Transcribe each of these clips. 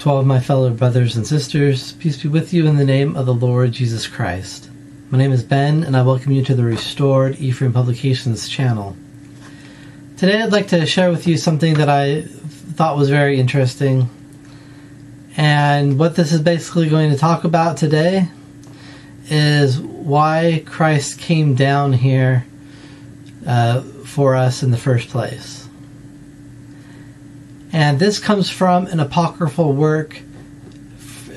To all of my fellow brothers and sisters, peace be with you in the name of the Lord Jesus Christ. My name is Ben, and I welcome you to the Restored Ephraim Publications channel. Today I'd like to share with you something that I thought was very interesting. And what this is basically going to talk about today is why Christ came down here for us in the first place. And this comes from an apocryphal work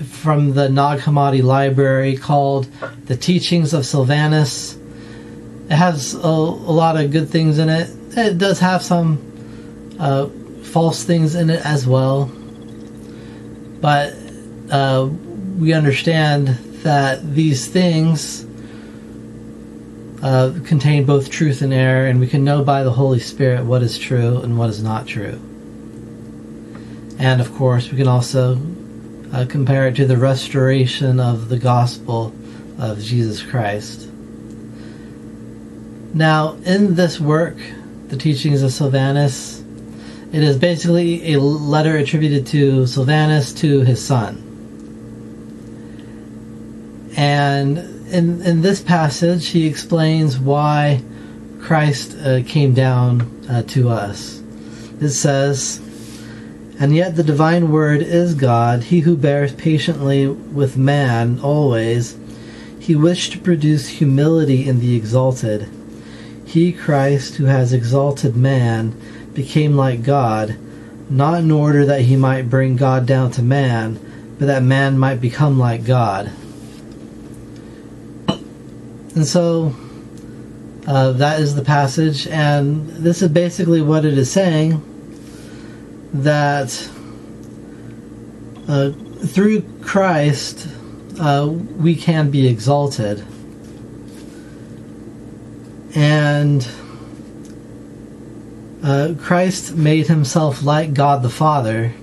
from the Nag Hammadi library called The Teachings of Sylvanus. It has a lot of good things in it. It does have some false things in it as well. But we understand that these things contain both truth and error, and we can know by the Holy Spirit what is true and what is not true. And of course, we can also compare it to the restoration of the gospel of Jesus Christ. Now, in this work, The Teachings of Sylvanus, it is basically a letter attributed to Sylvanus to his son. And in this passage, he explains why Christ came down to us. It says, "And yet the divine word is God, he who bears patiently with man always. He wished to produce humility in the exalted. He, Christ, who has exalted man, became like God, not in order that he might bring God down to man, but that man might become like God." And so that is the passage, and this is basically what it is saying, that through Christ we can be exalted. And Christ made himself like God the Father.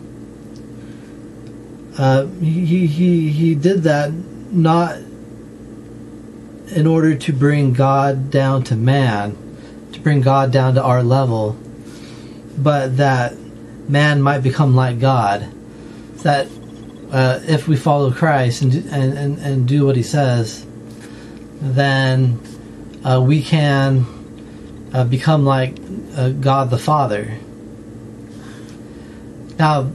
He did that not in order to bring God down to man, to bring God down to our level, but that man might become like God. That if we follow Christ and do what he says, then we can become like God the Father. Now,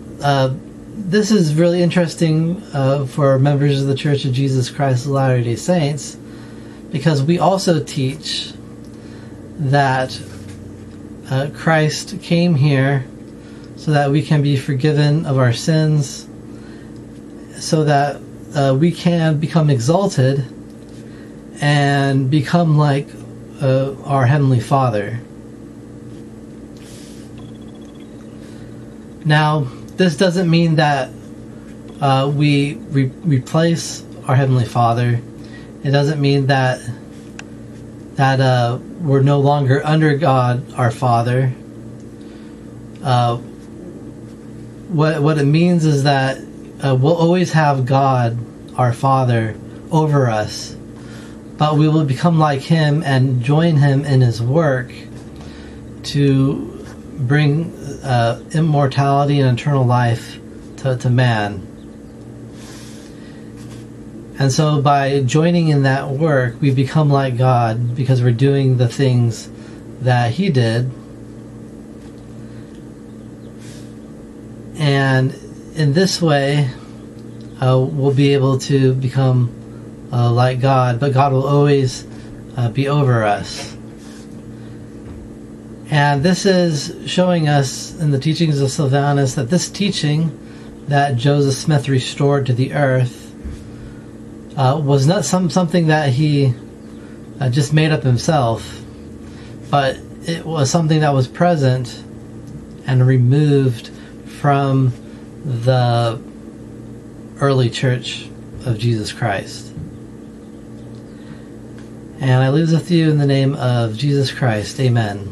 this is really interesting for members of the Church of Jesus Christ of Latter-day Saints, because we also teach that Christ came here so that we can be forgiven of our sins, so that we can become exalted and become like our Heavenly Father. Now, this doesn't mean that we replace our Heavenly Father. It doesn't mean that we're no longer under God, our Father. What it means is that we'll always have God, our Father, over us, but we will become like him and join him in his work to bring immortality and eternal life to man. And so by joining in that work, we become like God because we're doing the things that he did. And in this way, we'll be able to become like God, but God will always be over us. And this is showing us in the Teachings of Sylvanus that this teaching that Joseph Smith restored to the earth was not something that he just made up himself, but it was something that was present and removed from the early Church of Jesus Christ. And I leave this with you in the name of Jesus Christ. Amen.